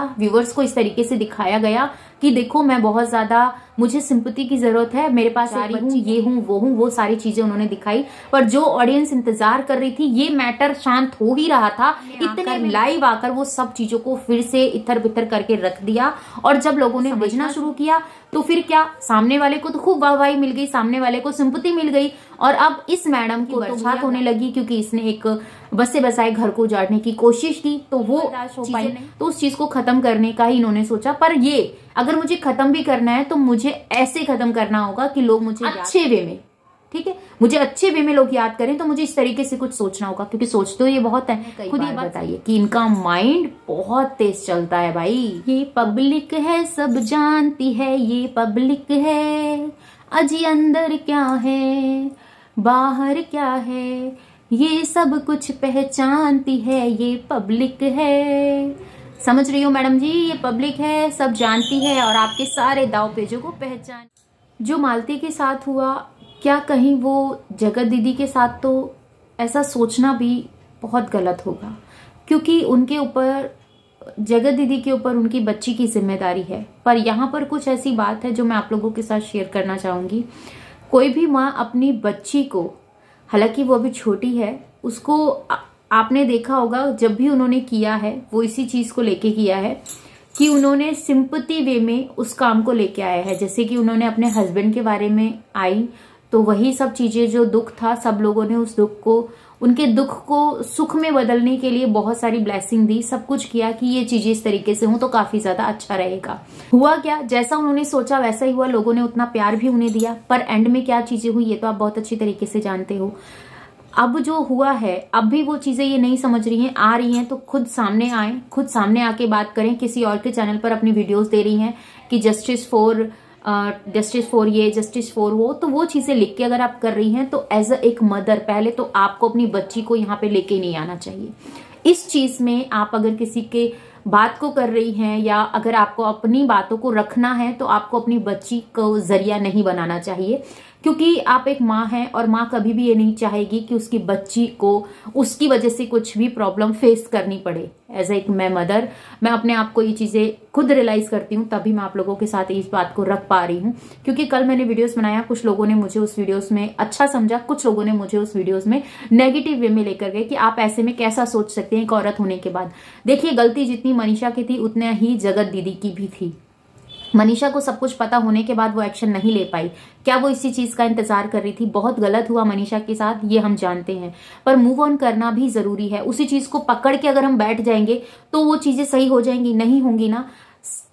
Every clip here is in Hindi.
व्यूवर्स को इस तरीके से दिखाया गया कि देखो मैं बहुत ज्यादा, मुझे सिंपैथी की जरूरत है, मेरे पास आ रही हूँ, ये हूँ वो सारी चीजें उन्होंने दिखाई। पर जो ऑडियंस इंतजार कर रही थी, ये मैटर शांत हो ही रहा था, इतने लाइव आकर वो सब चीजों को फिर से इतर बितर करके रख दिया। और जब लोगों ने समझना शुरू किया तो फिर क्या, सामने वाले को तो खूब वाहवाही मिल गई, सामने वाले को सिंपैथी मिल गई। और अब इस मैडम की बरसात होने लगी क्योंकि इसने एक बसे बसाए घर को उजाड़ने की कोशिश की, तो वो चीजें, तो उस चीज को खत्म करने का ही इन्होंने सोचा। पर ये अगर मुझे खत्म भी करना है तो मुझे ऐसे खत्म करना होगा कि लोग मुझे अच्छे वे में, ठीक है, मुझे अच्छे वे में लोग याद करें, तो मुझे इस तरीके से कुछ सोचना होगा। क्योंकि सोच तो ये बहुत है, खुद ये बताइए कि इनका माइंड बहुत तेज चलता है भाई। ये पब्लिक है, सब जानती है, ये पब्लिक है, अजी अंदर क्या है बाहर क्या है, ये सब कुछ पहचानती है, ये पब्लिक है। समझ रही हो मैडम जी, ये पब्लिक है, सब जानती है और आपके सारे दाव पेजों को पहचान। जो मालती के साथ हुआ, क्या कहीं वो जगत दीदी के साथ, तो ऐसा सोचना भी बहुत गलत होगा। क्योंकि उनके ऊपर, जगत दीदी के ऊपर उनकी बच्ची की जिम्मेदारी है। पर यहाँ पर कुछ ऐसी बात है जो मैं आप लोगों के साथ शेयर करना चाहूंगी। कोई भी माँ अपनी बच्ची को, हालांकि वो अभी छोटी है, उसको आपने देखा होगा जब भी उन्होंने किया है वो इसी चीज को लेके किया है कि उन्होंने सिंपैथी वे में उस काम को लेके आया है। जैसे कि उन्होंने अपने हस्बैंड के बारे में आई तो वही सब चीजें, जो दुख था, सब लोगों ने उस दुख को, उनके दुख को सुख में बदलने के लिए बहुत सारी ब्लेसिंग दी, सब कुछ किया कि ये चीजें इस तरीके से हों तो काफी ज्यादा अच्छा रहेगा। हुआ क्या, जैसा उन्होंने सोचा वैसा ही हुआ, लोगों ने उतना प्यार भी उन्हें दिया। पर एंड में क्या चीजें हुई ये तो आप बहुत अच्छी तरीके से जानते हो। अब जो हुआ है, अब भी वो चीजें ये नहीं समझ रही हैं, आ रही हैं तो खुद सामने आए, खुद सामने आके बात करें। किसी और के चैनल पर अपनी वीडियोस दे रही हैं कि जस्टिस फॉर ये, जस्टिस फॉर वो, तो वो चीजें लिख के अगर आप कर रही हैं तो एज अ एक मदर पहले तो आपको अपनी बच्ची को यहाँ पे लेके नहीं आना चाहिए। इस चीज में आप अगर किसी के बात को कर रही हैं या अगर आपको अपनी बातों को रखना है तो आपको अपनी बच्ची को जरिया नहीं बनाना चाहिए। क्योंकि आप एक माँ हैं और माँ कभी भी ये नहीं चाहेगी कि उसकी बच्ची को उसकी वजह से कुछ भी प्रॉब्लम फेस करनी पड़े। एज एक मैं मदर, मैं अपने आप को ये चीजें खुद रियलाइज करती हूँ, तभी मैं आप लोगों के साथ इस बात को रख पा रही हूँ। क्योंकि कल मैंने वीडियोस बनाया, कुछ लोगों ने मुझे उस वीडियोस में अच्छा समझा, कुछ लोगों ने मुझे उस वीडियोस में नेगेटिव वे में लेकर गए कि आप ऐसे में कैसा सोच सकते हैं एक औरत होने के बाद। देखिए, गलती जितनी मनीषा की थी उतना ही जगत दीदी की भी थी। मनीषा को सब कुछ पता होने के बाद वो एक्शन नहीं ले पाई। क्या वो इसी चीज का इंतजार कर रही थी? बहुत गलत हुआ मनीषा के साथ, ये हम जानते हैं। पर मूव ऑन करना भी जरूरी है। उसी चीज को पकड़ के अगर हम बैठ जाएंगे तो वो चीजें सही हो जाएंगी, नहीं होंगी ना।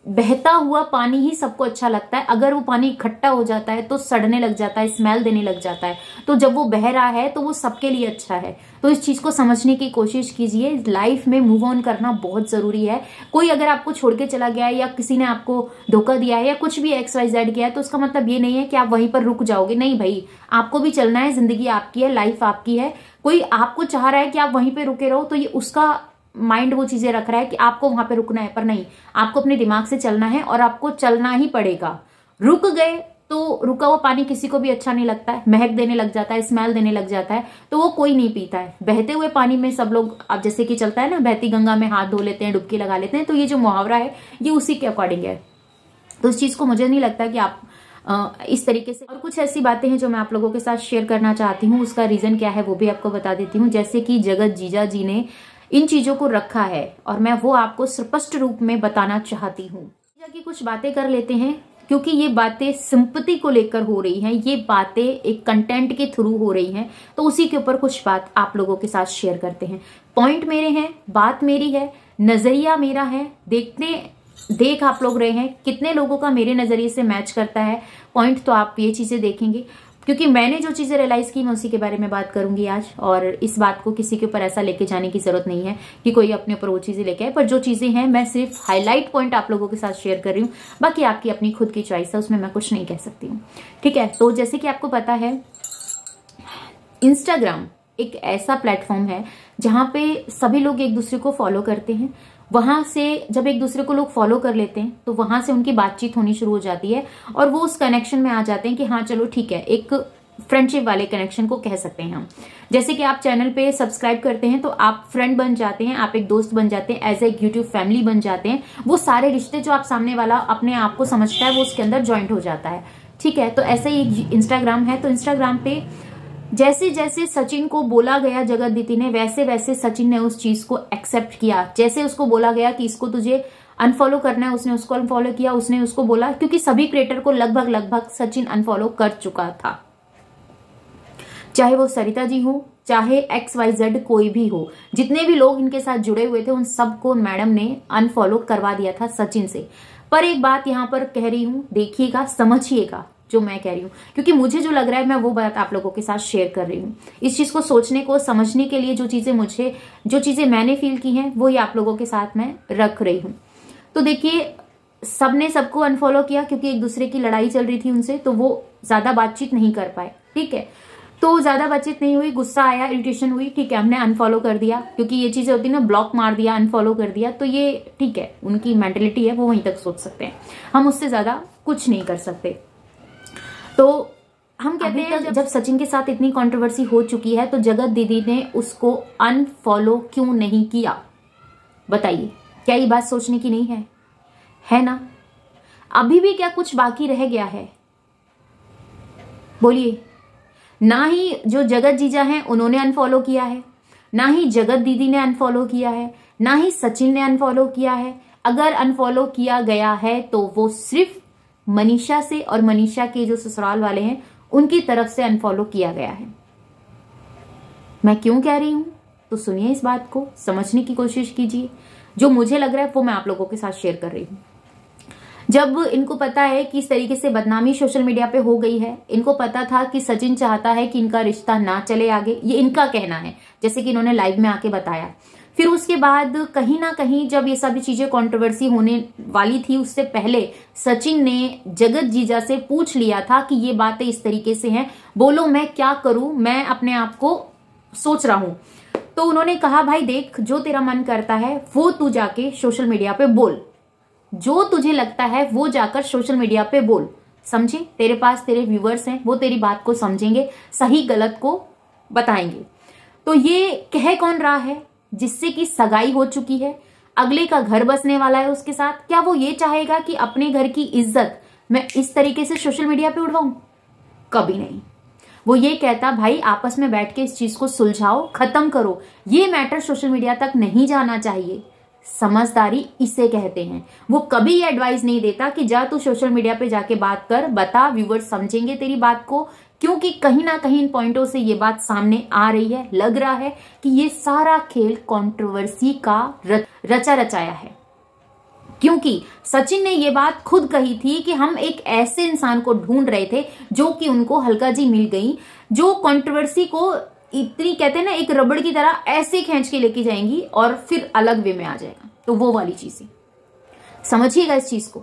बहता हुआ पानी ही सबको अच्छा लगता है, अगर वो पानी इकट्ठा हो जाता है तो सड़ने लग जाता है, स्मेल देने लग जाता है। तो जब वो बह रहा है तो वो सबके लिए अच्छा है। तो इस चीज को समझने की कोशिश कीजिए। लाइफ में मूव ऑन करना बहुत जरूरी है। कोई अगर आपको छोड़ के चला गया है या किसी ने आपको धोखा दिया है या कुछ भी XYZ किया है तो उसका मतलब ये नहीं है कि आप वहीं पर रुक जाओगे। नहीं भाई, आपको भी चलना है, जिंदगी आपकी है, लाइफ आपकी है। कोई आपको चाह रहा है कि आप वहीं पे रुके रहो तो ये उसका माइंड वो चीजें रख रहा है कि आपको वहां पे रुकना है, पर नहीं, आपको अपने दिमाग से चलना है और आपको चलना ही पड़ेगा। रुक गए तो रुका हुआ पानी किसी को भी अच्छा नहीं लगता है, महक देने लग जाता है, स्मेल देने लग जाता है, तो वो कोई नहीं पीता है। बहते हुए पानी में सब लोग, अब जैसे कि चलता है ना, बहती गंगा में हाथ धो लेते हैं, डुबकी लगा लेते हैं, तो ये जो मुहावरा है ये उसी के अकॉर्डिंग है। तो इस चीज को मुझे नहीं लगता कि आप इस तरीके से। और कुछ ऐसी बातें हैं जो मैं आप लोगों के साथ शेयर करना चाहती हूँ, उसका रीजन क्या है वो भी आपको बता देती हूँ। जैसे कि जगत जीजा जी ने इन चीजों को रखा है और मैं वो आपको स्पष्ट रूप में बताना चाहती हूँ। जीजा की कुछ बातें कर लेते हैं, क्योंकि ये बातें सिंपैथी को लेकर हो रही हैं, ये बातें एक कंटेंट के थ्रू हो रही हैं, तो उसी के ऊपर कुछ बात आप लोगों के साथ शेयर करते हैं। पॉइंट मेरे हैं, बात मेरी है, नजरिया मेरा है, देख आप लोग रहे हैं कितने लोगों का मेरे नजरिए से मैच करता है पॉइंट, तो आप ये चीजें देखेंगे। क्योंकि मैंने जो चीजें रियलाइज की मैं उसी के बारे में बात करूंगी आज। और इस बात को किसी के ऊपर ऐसा लेके जाने की जरूरत नहीं है कि कोई अपने ऊपर वो चीजें लेके आए, पर जो चीजें हैं मैं सिर्फ हाईलाइट पॉइंट आप लोगों के साथ शेयर कर रही हूँ। बाकी आपकी अपनी खुद की चॉइस है, उसमें मैं कुछ नहीं कह सकती हूँ, ठीक है। तो जैसे कि आपको पता है, इंस्टाग्राम एक ऐसा प्लेटफॉर्म है जहां पे सभी लोग एक दूसरे को फॉलो करते हैं। वहां से जब एक दूसरे को लोग फॉलो कर लेते हैं तो वहां से उनकी बातचीत होनी शुरू हो जाती है और वो उस कनेक्शन में आ जाते हैं कि हाँ चलो ठीक है, एक फ्रेंडशिप वाले कनेक्शन को कह सकते हैं हम। जैसे कि आप चैनल पे सब्सक्राइब करते हैं तो आप फ्रेंड बन जाते हैं, आप एक दोस्त बन जाते हैं, एज ए यूट्यूब फैमिली बन जाते हैं। वो सारे रिश्ते जो आप सामने वाला अपने आप को समझता है वो उसके अंदर ज्वाइंट हो जाता है, ठीक है। तो ऐसे ही इंस्टाग्राम है, तो इंस्टाग्राम पे जैसे जैसे सचिन को बोला गया जगत दीदी ने, वैसे वैसे सचिन ने उस चीज को एक्सेप्ट किया। जैसे उसको बोला गया कि इसको तुझे अनफॉलो करना है, उसने उसको अनफॉलो किया, उसने उसको बोला, क्योंकि सभी क्रिएटर को लगभग सचिन अनफॉलो कर चुका था, चाहे वो सरिता जी हो, चाहे XYZ कोई भी हो, जितने भी लोग इनके साथ जुड़े हुए थे उन सबको मैडम ने अनफॉलो करवा दिया था सचिन से। पर एक बात यहां पर कह रही हूं, देखिएगा, समझिएगा जो मैं कह रही हूं, क्योंकि मुझे जो लग रहा है मैं वो बात आप लोगों के साथ शेयर कर रही हूं। इस चीज को सोचने को, समझने के लिए जो चीजें मैंने फील की हैं वो ये आप लोगों के साथ मैं रख रही हूं। तो देखिए, सबने सबको अनफॉलो किया क्योंकि एक दूसरे की लड़ाई चल रही थी उनसे, तो वो ज्यादा बातचीत नहीं कर पाए, ठीक है। तो ज्यादा बातचीत नहीं हुई, गुस्सा आया, इरिटेशन हुई, ठीक है, हमने अनफॉलो कर दिया, क्योंकि ये चीजें होती है ना, ब्लॉक मार दिया, अनफॉलो कर दिया, तो ये ठीक है, उनकी मेंटेलिटी है, वो वहीं तक सोच सकते हैं, हम उससे ज्यादा कुछ नहीं कर सकते। तो हम कहते हैं जब सचिन के साथ इतनी कंट्रोवर्सी हो चुकी है तो जगत दीदी ने उसको अनफॉलो क्यों नहीं किया? बताइए, क्या ये बात सोचने की नहीं है ना? अभी भी क्या कुछ बाकी रह गया है? बोलिए। ना ही जो जगत जीजा हैं उन्होंने अनफॉलो किया है, ना ही जगत दीदी ने अनफॉलो किया है, ना ही सचिन ने अनफॉलो किया है। अगर अनफॉलो किया गया है तो वो सिर्फ मनीषा से और मनीषा के जो ससुराल वाले हैं उनकी तरफ से अनफॉलो किया गया है। मैं क्यों कह रही हूं तो सुनिए, इस बात को समझने की कोशिश कीजिए। जो मुझे लग रहा है वो मैं आप लोगों के साथ शेयर कर रही हूं। जब इनको पता है कि इस तरीके से बदनामी सोशल मीडिया पे हो गई है, इनको पता था कि सचिन चाहता है कि इनका रिश्ता ना चले आगे, ये इनका कहना है, जैसे कि इन्होंने लाइव में आके बताया। फिर उसके बाद कहीं ना कहीं जब ये सभी चीजें कंट्रोवर्सी होने वाली थी, उससे पहले सचिन ने जगत जीजा से पूछ लिया था कि ये बातें इस तरीके से हैं, बोलो मैं क्या करूं, मैं अपने आप को सोच रहा हूं। तो उन्होंने कहा भाई देख, जो तेरा मन करता है वो तू जाके सोशल मीडिया पे बोल, जो तुझे लगता है वो जाकर सोशल मीडिया पे बोल, समझे। तेरे पास तेरे व्यूअर्स हैं, वो तेरी बात को समझेंगे, सही गलत को बताएंगे। तो ये कह कौन रहा है? जिससे कि सगाई हो चुकी है, अगले का घर बसने वाला है उसके साथ। क्या वो ये चाहेगा कि अपने घर की इज्जत मैं इस तरीके से सोशल मीडिया पे उड़वाऊं? कभी नहीं। वो ये कहता भाई आपस में बैठ के इस चीज को सुलझाओ, खत्म करो, ये मैटर सोशल मीडिया तक नहीं जाना चाहिए। समझदारी इसे कहते हैं। वो कभी ये एडवाइस नहीं देता कि जा तू सोशल मीडिया पे जाके बात कर, बता, व्यूअर्स समझेंगे तेरी बात को, क्योंकि कहीं ना कहीं इन पॉइंटों से ये बात सामने आ रही है। लग रहा है कि ये सारा खेल कंट्रोवर्सी का रचा रचाया है, क्योंकि सचिन ने ये बात खुद कही थी कि हम एक ऐसे इंसान को ढूंढ रहे थे जो कि उनको हल्का जी मिल गई, जो कंट्रोवर्सी को इतनी कहते हैं ना एक रबड़ की तरह ऐसे खींच के लेके जाएंगी और फिर अलग वे में आ जाएगा। तो वो वाली चीजें समझिएगा इस चीज को।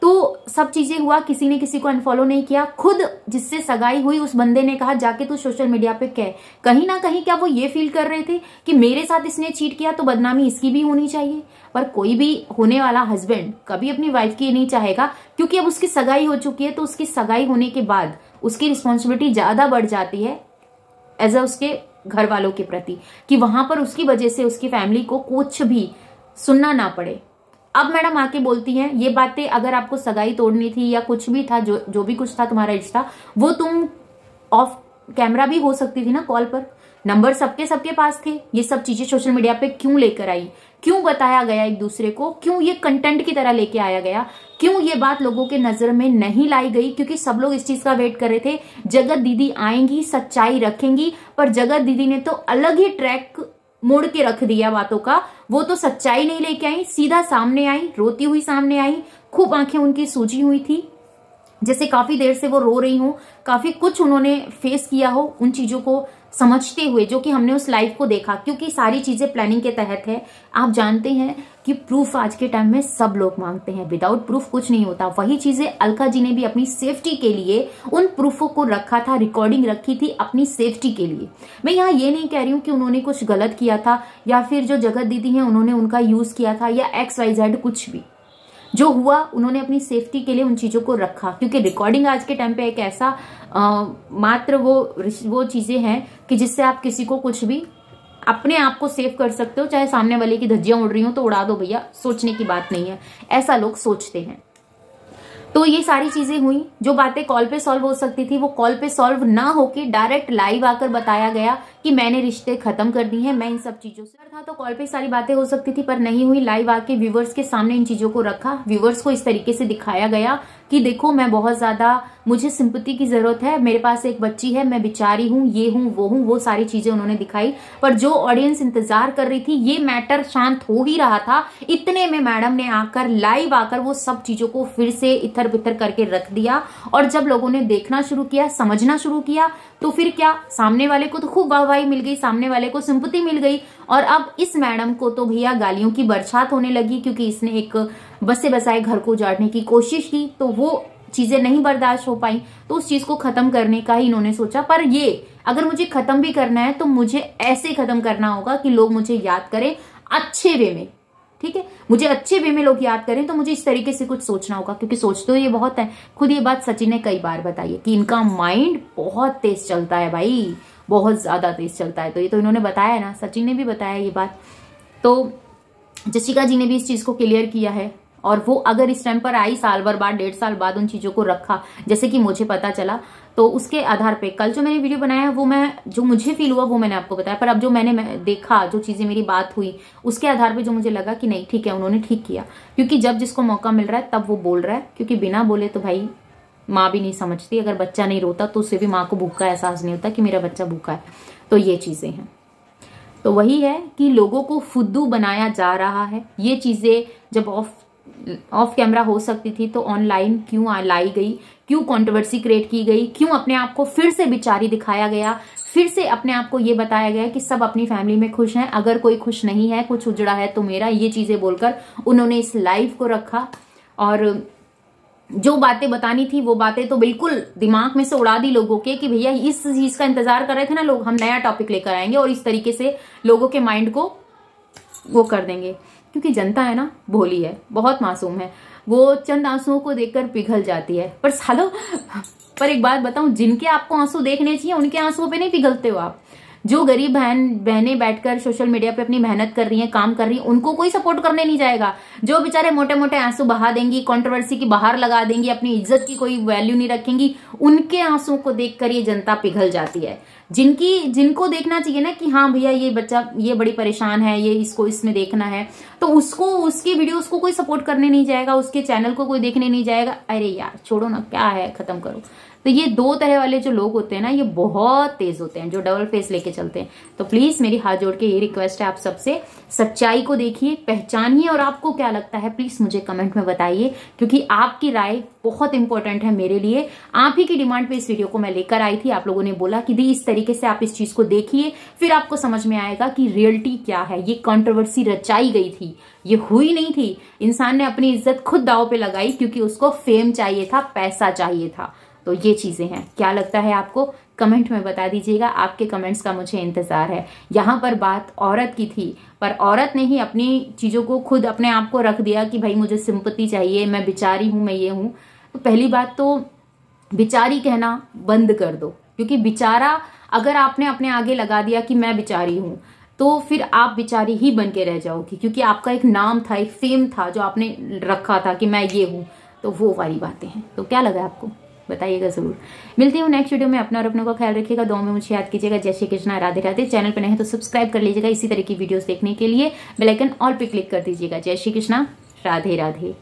तो सब चीजें हुआ, किसी ने किसी को अनफॉलो नहीं किया। खुद जिससे सगाई हुई उस बंदे ने कहा जाके तू सोशल मीडिया पे कह। कहीं ना कहीं क्या वो ये फील कर रहे थे कि मेरे साथ इसने चीट किया तो बदनामी इसकी भी होनी चाहिए? पर कोई भी होने वाला हस्बैंड कभी अपनी वाइफ की नहीं चाहेगा, क्योंकि अब उसकी सगाई हो चुकी है। तो उसकी सगाई होने के बाद उसकी रिस्पॉन्सिबिलिटी ज्यादा बढ़ जाती है एज अ उसके घर वालों के प्रति, कि वहां पर उसकी वजह से उसकी फैमिली को कुछ भी सुनना ना पड़े। अब मैडम आके बोलती हैं ये बातें, अगर आपको सगाई तोड़नी थी या कुछ भी था, जो भी कुछ था तुम्हारा रिश्ता, वो तुम ऑफ कैमरा भी हो सकती थी ना, कॉल पर। नंबर सबके पास थे। ये सब चीजें सोशल मीडिया पे क्यों लेकर आई? क्यों बताया गया एक दूसरे को? क्यों ये कंटेंट की तरह लेके आया गया? क्यों ये बात लोगों के नजर में नहीं लाई गई? क्योंकि सब लोग इस चीज का वेट कर रहे थे, जगत दीदी आएंगी, सच्चाई रखेंगी। पर जगत दीदी ने तो अलग ही ट्रैक मोड़ के रख दिया बातों का। वो तो सच्चाई नहीं लेके आई, सीधा सामने आई, रोती हुई सामने आई। खूब आंखें उनकी सूजी हुई थी, जैसे काफी देर से वो रो रही हो, काफी कुछ उन्होंने फेस किया हो उन चीजों को समझते हुए, जो कि हमने उस लाइव को देखा। क्योंकि सारी चीजें प्लानिंग के तहत है। आप जानते हैं कि प्रूफ आज के टाइम में सब लोग मांगते हैं, विदाउट प्रूफ कुछ नहीं होता। वही चीजें अलका जी ने भी अपनी सेफ्टी के लिए उन प्रूफों को रखा था, रिकॉर्डिंग रखी थी अपनी सेफ्टी के लिए। मैं यहाँ ये नहीं कह रही हूँ कि उन्होंने कुछ गलत किया था, या फिर जो जगत दीदी हैं उन्होंने उनका यूज किया था, या XYZ कुछ भी। जो हुआ उन्होंने अपनी सेफ्टी के लिए उन चीजों को रखा, क्योंकि रिकॉर्डिंग आज के टाइम पे एक ऐसा मात्र वो चीजें हैं कि जिससे आप किसी को कुछ भी अपने आप को सेव कर सकते हो। चाहे सामने वाले की धज्जियां उड़ रही हो तो उड़ा दो भैया, सोचने की बात नहीं है, ऐसा लोग सोचते हैं। तो ये सारी चीजें हुई, जो बातें कॉल पे सॉल्व हो सकती थी वो कॉल पे सॉल्व ना होके डायरेक्ट लाइव आकर बताया गया कि मैंने रिश्ते खत्म कर दिए हैं, मैं इन सब चीजों से था। तो कॉल पे सारी बातें हो सकती थी पर नहीं हुई, लाइव आके व्यूवर्स के सामने इन चीजों को रखा, व्यूवर्स को इस तरीके से दिखाया गया कि देखो मैं बहुत ज्यादा, मुझे सिंपैथी की जरूरत है, मेरे पास एक बच्ची है, मैं बेचारी हूँ, ये हूँ वो सारी चीजें उन्होंने दिखाई। पर जो ऑडियंस इंतजार कर रही थी, ये मैटर शांत हो ही रहा था, इतने में मैडम ने आकर लाइव आकर वो सब चीजों को फिर से इधर बितर करके रख दिया। और जब लोगों ने देखना शुरू किया, समझना शुरू किया, तो फिर क्या, सामने वाले को तो खूब वाहवाही मिल गई, सामने वाले को सिंपैथी मिल गई। और अब इस मैडम को तो भैया गालियों की बरसात होने लगी, क्योंकि इसने एक बसे बसाए घर को उजाड़ने की कोशिश की, तो वो चीजें नहीं बर्दाश्त हो पाई, तो उस चीज को खत्म करने का ही इन्होंने सोचा। पर ये अगर मुझे खत्म भी करना है तो मुझे ऐसे खत्म करना होगा कि लोग मुझे याद करें अच्छे वे में, ठीक है, मुझे अच्छे वे में लोग याद करें, तो मुझे इस तरीके से कुछ सोचना होगा, क्योंकि सोच तो ये बहुत है। खुद ये बात सचिन ने कई बार बताई है कि इनका माइंड बहुत तेज चलता है भाई, बहुत ज्यादा तेज चलता है। तो ये तो इन्होंने बताया है ना, सचिन ने भी बताया ये बात, तो जसिका जी ने भी इस चीज को क्लियर किया है। और वो अगर इस टाइम पर आई, साल भर बाद, 1.5 साल बाद उन चीजों को रखा, जैसे कि मुझे पता चला, तो उसके आधार पे कल जो मैंने वीडियो बनाया है वो मैं, जो मुझे फील हुआ वो मैंने आपको बताया। पर अब जो मैंने देखा, जो चीजें मेरी बात हुई, उसके आधार पे जो मुझे लगा कि नहीं ठीक है, उन्होंने ठीक किया। क्योंकि जब जिसको मौका मिल रहा है तब वो बोल रहा है, क्योंकि बिना बोले तो भाई माँ भी नहीं समझती। अगर बच्चा नहीं रोता तो उससे भी माँ को भूख का एहसास नहीं होता कि मेरा बच्चा भूखा है। तो ये चीजें हैं, तो वही है कि लोगों को फुद्दू बनाया जा रहा है। ये चीजें जब ऑफ कैमरा हो सकती थी तो ऑनलाइन क्यों लाई गई, क्यों कंट्रोवर्सी क्रिएट की गई, क्यों अपने आप को फिर से बिचारी दिखाया गया, फिर से अपने आप को ये बताया गया कि सब अपनी फैमिली में खुश हैं, अगर कोई खुश नहीं है, कुछ उजड़ा है तो मेरा, ये चीजें बोलकर उन्होंने इस लाइव को रखा। और जो बातें बतानी थी वो बातें तो बिल्कुल दिमाग में से उड़ा दी लोगों के, कि भैया इस चीज का इंतजार कर रहे थे ना लोग, हम नया टॉपिक लेकर आएंगे और इस तरीके से लोगों के माइंड को वो कर देंगे। क्योंकि जनता है ना, भोली है, बहुत मासूम है, वो चंद आंसुओं को देखकर पिघल जाती है। पर सालो, पर एक बात बताऊं, जिनके आपको आंसू देखने चाहिए उनके आंसुओं पे नहीं पिघलते हो आप। जो गरीब बहनें बैठकर सोशल मीडिया पे अपनी मेहनत कर रही हैं, काम कर रही हैं, उनको कोई सपोर्ट करने नहीं जाएगा। जो बेचारे मोटे मोटे आंसू बहा देंगी, कंट्रोवर्सी की बाहर लगा देंगी, अपनी इज्जत की कोई वैल्यू नहीं रखेंगी, उनके आंसुओं को देखकर ये जनता पिघल जाती है। जिनको देखना चाहिए ना कि हाँ भैया ये बच्चा, ये बड़ी परेशान है, ये इसको इसमें देखना है, तो उसको, उसकी वीडियो उसको कोई सपोर्ट करने नहीं जाएगा, उसके चैनल को कोई देखने नहीं जाएगा। अरे यार छोड़ो ना, क्या है, खत्म करो। तो ये दो तरह वाले जो लोग होते हैं ना, ये बहुत तेज होते हैं, जो डबल फेस लेके चलते हैं। तो प्लीज मेरी हाथ जोड़ के ये रिक्वेस्ट है आप सबसे, सच्चाई को देखिए, पहचानिए, और आपको क्या लगता है प्लीज मुझे कमेंट में बताइए, क्योंकि आपकी राय बहुत इंपॉर्टेंट है मेरे लिए। आप ही की डिमांड पे इस वीडियो को मैं लेकर आई थी। आप लोगों ने बोला कि दी इस तरीके से आप इस चीज को देखिए, फिर आपको समझ में आएगा कि रियलिटी क्या है। ये कंट्रोवर्सी रचाई गई थी, ये हुई नहीं थी। इंसान ने अपनी इज्जत खुद दांव पे लगाई, क्योंकि उसको फेम चाहिए था, पैसा चाहिए था। तो ये चीजें हैं। क्या लगता है आपको, कमेंट में बता दीजिएगा, आपके कमेंट्स का मुझे इंतजार है। यहाँ पर बात औरत की थी, पर औरत ने ही अपनी चीजों को खुद अपने आप को रख दिया कि भाई मुझे सिंपैथी चाहिए, मैं बेचारी हूं, मैं ये हूं। तो पहली बात तो बेचारी कहना बंद कर दो, क्योंकि बेचारा अगर आपने अपने आगे लगा दिया कि मैं बेचारी हूं, तो फिर आप बेचारी ही बन के रह जाओगी, क्योंकि आपका एक नाम था, एक फेम था जो आपने रखा था कि मैं ये हूं। तो वो वाली बातें हैं। तो क्या लगा आपको, बताइएगा जरूर। मिलती हूँ नेक्स्ट वीडियो में। अपना और अपनों का ख्याल रखिएगा, दुआ में मुझे याद कीजिएगा। जय श्री कृष्णा, राधे राधे। चैनल पर नए हैं तो सब्सक्राइब कर लीजिएगा, इसी तरह की वीडियोस देखने के लिए बेल आइकन ऑल पे क्लिक कर दीजिएगा। जय श्री कृष्णा, राधे राधे।